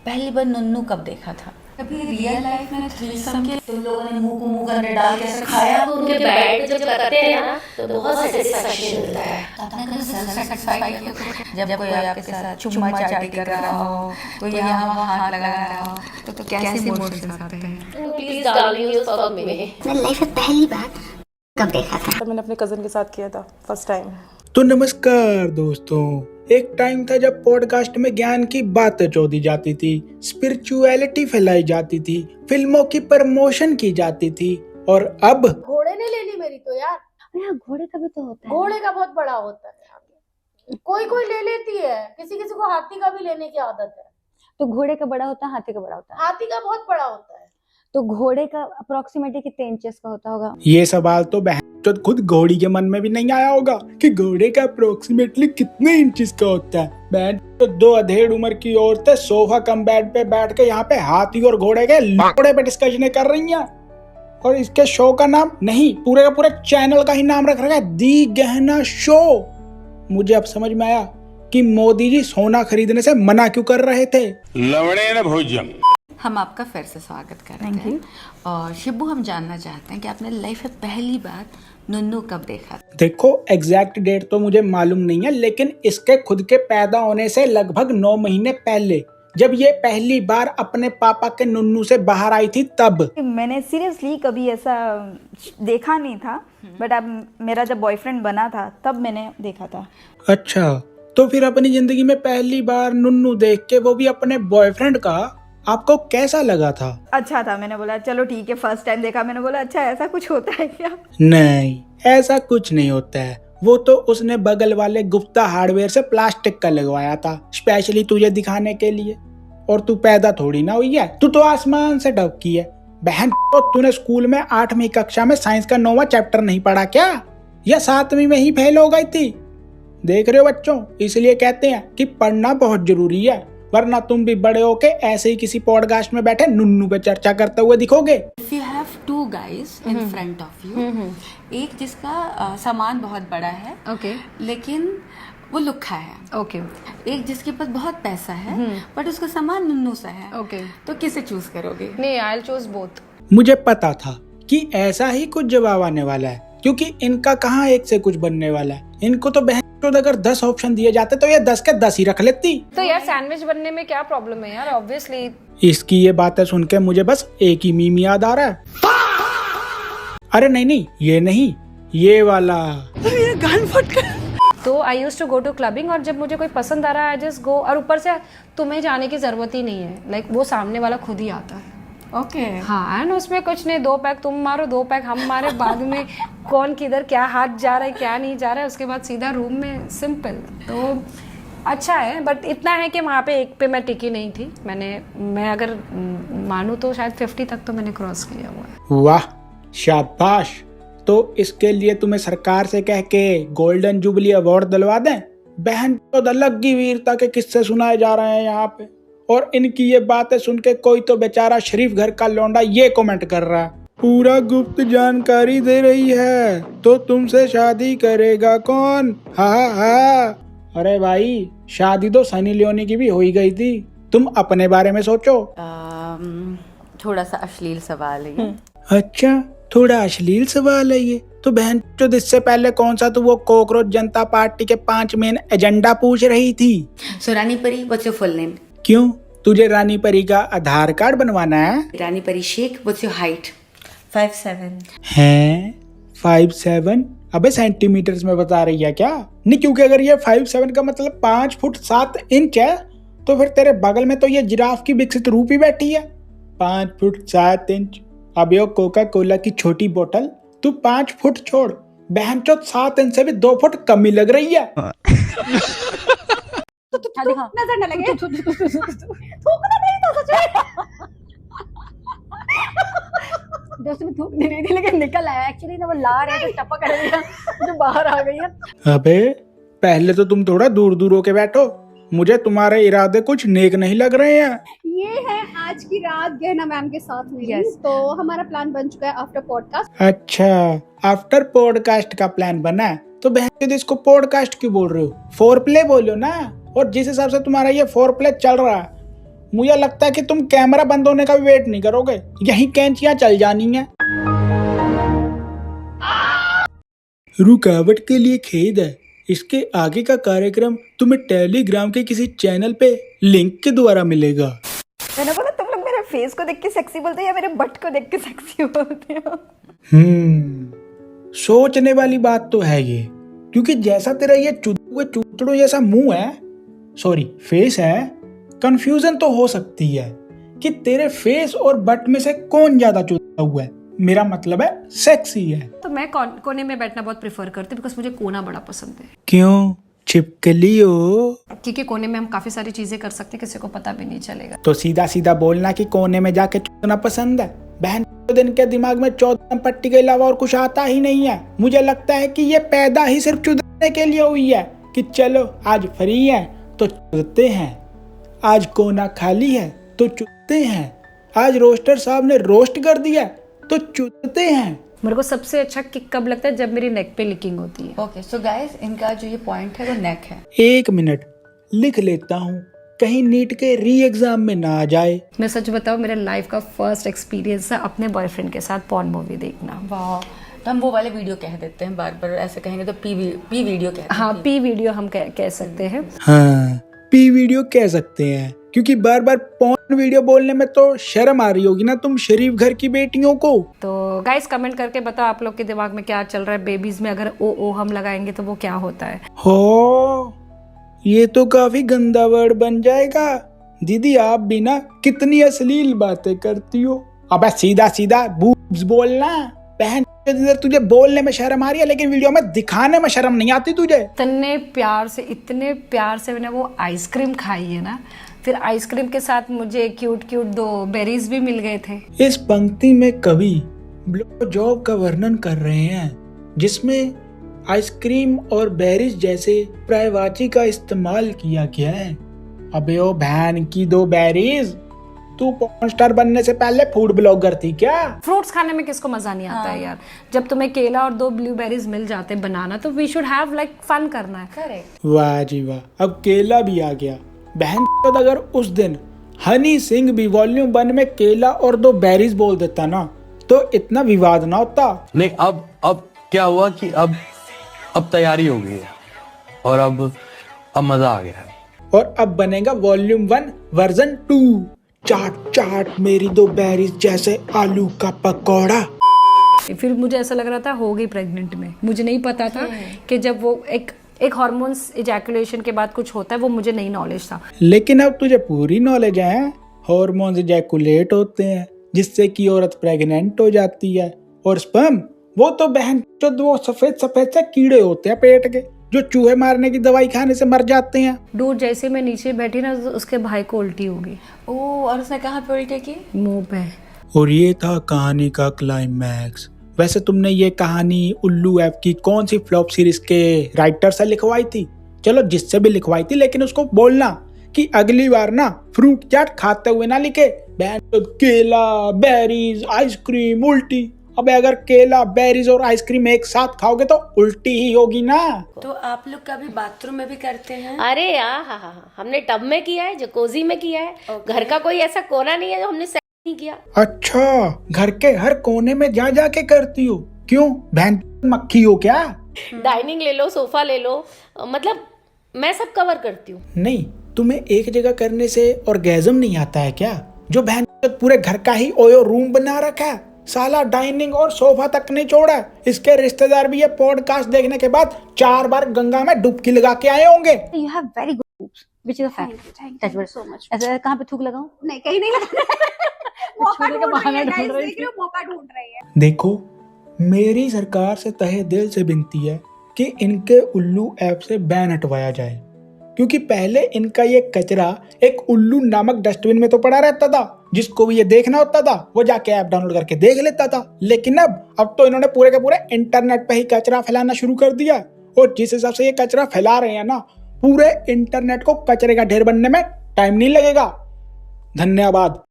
पहली बार नन्नू कब देखा था? कभी रियल लाइफ में थ्रीसम के तुम लोगों ने मुंह को मुंह के अंदर डाल के ऐसे खाया तो उनके बेड पे जब करते हैं ना तो बहुत सेटिस्फैक्शन मिलता है। आपने कभी सेल्फ सेटिस्फाई किया? जब कोई आपके साथ चुम्मा चाटी कर रहा हो, कोई यहाँ वहाँ हाथ लगा रहा हो, तो कैसे इमोशंस आते हैं? Please darling you fuck me. मैं लाइफ में पहली बार कब देखा था? मैंने अपने कज़न के साथ किया था फर्स्ट टाइम। तो नमस्कार दोस्तों, एक टाइम था जब पॉडकास्ट में ज्ञान की बातें चोदी जाती थी, स्पिरिचुअलिटी फैलाई जाती थी, फिल्मों की प्रमोशन की जाती थी, और अब घोड़े ने ले ली मेरी तो यार। घोड़े का भी तो होता है। घोड़े का बहुत बड़ा होता है, कोई कोई ले लेती है, किसी किसी को हाथी का भी लेने की आदत है। तो घोड़े का बड़ा होता है, हाथी का बड़ा होता है? हाथी का बहुत बड़ा होता है। तो घोड़े का अप्रोक्सीमेटली कितने इंचेस का होता होगा? ये सवाल तो बहन खुद घोड़ी के मन में भी नहीं आया होगा कि घोड़े का अप्रोक्सीमेटली कितने इंचेस का होता है। बहन तो दो अधेड़ उम्र की औरतें सोफा कम बेड पे बैठ के यहाँ पे हाथी और घोड़े के घोड़े पे डिस्कशन कर रही हैं, और इसके शो का नाम नहीं, पूरे का पूरे चैनल का ही नाम रख रखा है दी गहना शो। मुझे अब समझ में आया कि मोदी जी सोना खरीदने से मना क्यों कर रहे थे। लवड़े न भोजन। हम आपका फिर से स्वागत करते हैं। और शिबू, हम जानना चाहते हैं कि आपने लाइफ में पहली बार नन्नू कब देखा था? देखो, एग्जैक्ट डेट तो मुझे मालूम नहीं है, लेकिन इसके खुद के पैदा होने से लगभग 9 महीने पहले, जब ये पहली बार अपने पापा के नन्नू से बाहर आई थी तब। मैंने सीरियसली कभी ऐसा देखा नहीं था, बट अब मेरा जब बॉयफ्रेंड बना था तब मैंने देखा था। अच्छा, तो फिर अपनी जिंदगी में पहली बार नन्नू देख के, वो भी अपने बॉयफ्रेंड का, आपको कैसा लगा था? अच्छा था। मैंने बोला चलो ठीक है, फर्स्ट टाइम देखा, मैंने बोला अच्छा ऐसा कुछ होता है क्या? नहीं, ऐसा कुछ नहीं होता है। वो तो उसने बगल वाले गुप्ता हार्डवेयर से प्लास्टिक का लगवाया था, स्पेशली तुझे दिखाने के लिए। और तू पैदा थोड़ी ना हुई है, तू तो आसमान से टपकी है। बहन, तूने स्कूल में 8वीं कक्षा में साइंस का 9वां चैप्टर नहीं पढ़ा क्या, या 7वीं में ही फेल हो गई थी? देख रहे हो बच्चों, इसलिए कहते हैं कि पढ़ना बहुत जरूरी है, वरना तुम भी बड़े होके ऐसे ही किसी पॉडकास्ट में बैठे नुन्नू पे चर्चा करते हुए दिखोगे। If you have two guys in front of you, एक जिसका सामान बहुत बड़ा है, लेकिन वो लुक्खा है, एक जिसके पास बहुत पैसा है बट उसका सामान नन्नू सा है, तो किसे चूज करोगे? नहीं, I'll choose both. मुझे पता था कि ऐसा ही कुछ जवाब आने वाला है, क्योंकि इनका कहाँ एक से कुछ बनने वाला है। इनको तो बहन, अगर 10 ऑप्शन दिए जाते तो ये 10 के 10 ही रख लेती। तो यार सैंडविच बनने में क्या प्रॉब्लम है यार, ऑब्वियसली। इसकी ये बातें सुन के मुझे बस एक ही मीम याद आ रहा है। अरे नहीं, ये नहीं, ये वाला। ये गान फट गया। तो I used to go to clubbing, और जब मुझे कोई पसंद आ रहा है आई जस्ट गो, और ऊपर से तुम्हें जाने की जरूरत ही नहीं है, लाइक वो सामने वाला खुद ही आता है। हाँ, एंड उसमें कुछ नहीं, 2 पैक तुम मारो, 2 पैक हम मारे, बाद में कौन किधर क्या हाथ जा रहा है क्या नहीं जा रहा है, उसके बाद सीधा रूम में, सिंपल। तो अच्छा है, बट इतना है कि वहाँ पे एक पे मैं टिकी नहीं थी। मैं अगर मानूँ तो शायद 50 तक तो मैंने क्रॉस किया हुआ है। वाह, शाबाश। तो इसके लिए तुम्हें सरकार से कह के गोल्डन जुबली अवार्ड दिलवा दें। बहन, तो अलग की वीरता के किस्से सुनाए जा रहे हैं यहाँ पे, और इनकी ये बातें सुन के कोई तो बेचारा शरीफ घर का लौंडा ये कमेंट कर रहा है, पूरा गुप्त जानकारी दे रही है, तो तुमसे शादी करेगा कौन? हा। अरे भाई, शादी तो सनी लियोनी की भी हो ही गई थी, तुम अपने बारे में सोचो। थोड़ा सा अश्लील सवाल है ये। अच्छा, थोड़ा अश्लील सवाल है ये? तो बहन जो इससे पहले कौन सा तो वो कॉकरोच जनता पार्टी के 5 मेन एजेंडा पूछ रही थी। So रानी परी, what's your full name? क्यों, तुझे रानी परी का आधार कार्ड बनवाना है? रानी परी शेख, what's your height? 5'7". हैं 5'7"? अबे सेंटीमीटर्स में बता रही है क्या? नहीं, क्योंकि अगर ये 5'7" का मतलब 5 फुट 7 इंच है, तो फिर तेरे बगल में तो ये जिराफ की विकसित रूप ही बैठी है। 5 फुट 7 इंच। अब ये कोका कोला की छोटी बोतल तू 5 फुट छोड़, बहन चो 7 इंच से भी 2 फुट कम ही लग रही है। नजर न लगे, थूकना नहीं था सच में। दोस्त में थूक नहीं थी, लेकिन निकल आया। एक्चुअली ना वो ला रहे थे, टपक कर दिया, जो बाहर आ गई है। अबे पहले तो तुम थोड़ा दूर दूर होके बैठो, मुझे तुम्हारे इरादे कुछ नेक नहीं लग रहे हैं। ये है आज की रात गहना मैम के साथ में। तो हमारा प्लान बन चुका है आफ्टर पॉडकास्ट। अच्छा, आफ्टर पॉडकास्ट का प्लान बना है, तो बहन इसको पॉडकास्ट क्यों बोल रहे हो? फोर प्ले बोलो ना। और जिस हिसाब से तुम्हारा ये फोर प्ले चल रहा है, मुझे लगता है कि तुम कैमरा बंद होने का भी वेट नहीं करोगे, यही कैंचियां चल जानी है। रुकावट के लिए खेद है, इसके आगे का कार्यक्रम तुम्हें टेलीग्राम के किसी चैनल पे लिंक के द्वारा मिलेगा। मैंने बोला तुम लोग मेरे फेस को देख के सेक्सी बोलते हो या मेरे बट को देख के सेक्सी बोलते हो? सोचने वाली बात तो है ये, क्योंकि जैसा तेरा ये चूतड़ो जैसा मुंह है, सॉरी फेस है, कंफ्यूजन तो हो सकती है कि तेरे फेस और बट में से कौन ज्यादा चूता हुआ है। मेरा मतलब है सेक्सी है। तो मैं कोने में बैठना बहुत प्रेफर करती हूँ, बिकॉज मुझे कोना बड़ा पसंद है। क्यों, छिपकली हो? क्योंकि कोने में हम काफी सारी चीजें कर सकते हैं, किसी को पता भी नहीं चलेगा। तो सीधा सीधा बोलना कि कोने में जाके चूतना पसंद है। बहन दिन के दिमाग में 14 पट्टी के अलावा और कुछ आता ही नहीं है। मुझे लगता है कि ये पैदा ही सिर्फ चुदने के लिए हुई है कि चलो आज फ्री है तो चुदते हैं, आज कोना खाली है तो चुदते हैं, आज रोस्टर साहब ने रोस्ट कर दिया तो चुदते हैं। मेरे को सबसे अच्छा किक कब लगता है, जब मेरी नेक पे लिकिंग होती है। ओके सो गाइस, इनका जो ये पॉइंट है वो नेक है। 1 मिनट लिख लेता हूँ, कहीं नीट के री एग्जाम में ना आ जाए। मैं सच बताऊं, मेरे लाइफ का फर्स्ट एक्सपीरियंस है अपने बॉयफ्रेंड के साथ पॉर्न मूवी देखना। वाह, तो हम वो वाले वीडियो कह देते हैं, बार बार ऐसे कहेंगे तो पी वीडियो कहते हैं। हाँ, पी वीडियो हम कह सकते हैं। हाँ, पी वीडियो कह सकते हैं, क्योंकि बार बार पॉर्न वीडियो बोलने में तो शर्म आ रही होगी ना तुम शरीफ घर की बेटियों को। तो गाइस कमेंट करके बताओ आप लोग के दिमाग में क्या चल रहा है। बेबीज में अगर ओ हम लगाएंगे तो वो क्या होता है। हो, ये तो काफी गंदा वर्ड बन जाएगा। दीदी आप भी ना कितनी अश्लील बातें करती हो। अबे सीधा सीधा बूब्स बोलना। बहन तुझे बोलने में शर्म आ रही है, लेकिन वीडियो में दिखाने में शर्म नहीं आती तुझे। इतने प्यार से मैंने वो आइसक्रीम खाई है ना, फिर आइसक्रीम के साथ मुझे क्यूट 2 बेरीज भी मिल गए थे। इस पंक्ति में कवि ब्लो जॉब का वर्णन कर रहे हैं, जिसमें आइसक्रीम और बेरीज जैसे पर्यायवाची का इस्तेमाल किया गया है। अबे ओ बहन की 2 बेरीज, तू पॉर्न स्टार बनने से पहले फूड ब्लॉगर थी क्या? फ्रूट्स खाने में किसको मजा नहीं आता है यार। जब तुम्हें केला और 2 ब्लूबेरीज मिल जाते बनाना, तो we should have like fun करना है। करेक्ट। वाह जी वाह, अब केला भी आ गया। बहन अगर उस दिन हनी सिंह भी वॉल्यूम 1 में केला और 2 बेरीज बोल देता ना, तो इतना विवाद ना होता। नहीं, अब क्या हुआ कि अब तैयारी हो गई है और अब मजा आ गया है। और अब बनेगा वॉल्यूम 1 वर्जन 2। चाट मेरी 2 बेरीज जैसे आलू का पकौड़ा। फिर मुझे ऐसा लग रहा था हो गई प्रेग्नेंट में। मुझे नहीं पता था कि जब वो एक हार्मोन्स इजैकुलेशन के बाद कुछ होता है, वो मुझे नहीं नॉलेज था। लेकिन अब तुझे पूरी नॉलेज है। हार्मोन्स इजैकुलेट होते हैं, जिससे कि औरत प्रेग्नेंट हो जाती है। और स्पर्म, वो तो बहन जो वो सफेद से कीड़े होते हैं पेट के, जो चूहे मारने की दवाई खाने से मर जाते हैं। दूर जैसे मैं नीचे बैठी ना, तो उसके भाई को उल्टी होगी। ओ, और उसने कहाँ पे उल्टी की? मुंह पे। और ये था कहानी का क्लाइमैक्स। वैसे तुमने ये कहानी उल्लू ऐप की कौन सी फ्लॉप सीरीज के राइटर से लिखवाई थी? चलो जिससे भी लिखवाई थी, लेकिन उसको बोलना कि अगली बार ना फ्रूट चाट खाते हुए ना लिखे बहन केला बेरीज आइसक्रीम उल्टी। अबे अगर केला बेरीज और आइसक्रीम एक साथ खाओगे तो उल्टी ही होगी ना। तो आप लोग कभी बाथरूम में भी करते हैं? अरे यार, हाँ, हमने टब में किया है, जकोजी में किया है। घर का कोई ऐसा कोना नहीं है जो हमने नहीं किया। अच्छा, घर के हर कोने में जा के करती हो? क्यों, बहन मक्खी हो क्या? डाइनिंग ले लो, सोफा ले लो, मतलब मैं सब कवर करती हूँ। नहीं, तुम्हें एक जगह करने से ऑर्गेज़म नहीं आता है क्या? जो बहन पूरे घर का ही ओयो रूम बना रखा है, साला डाइनिंग और सोफा तक नहीं छोड़ा। इसके रिश्तेदार भी ये पॉडकास्ट देखने के बाद 4 बार गंगा में डुबकी लगा के आए होंगे। You have very good boobs, which is a fact. Thank you so much. ऐसे कहाँ पे थूक लगाऊं? नहीं, कहीं नहीं मौका ढूंढ रही है, guys, देख रहे हो, मौका ढूंढ रही है। देखो, मेरी सरकार से तहे दिल से विनती है कि इनके उल्लू ऐप से बैन हटवाया जाए, क्योंकि पहले इनका ये कचरा एक उल्लू नामक डस्टबिन में तो पड़ा रहता था। जिसको भी ये देखना होता था वो जाके ऐप डाउनलोड करके देख लेता था। लेकिन अब तो इन्होंने पूरे के पूरे इंटरनेट पे ही कचरा फैलाना शुरू कर दिया। और जिस हिसाब से ये कचरा फैला रहे हैं ना, पूरे इंटरनेट को कचरे का ढेर बनने में टाइम नहीं लगेगा। धन्यवाद।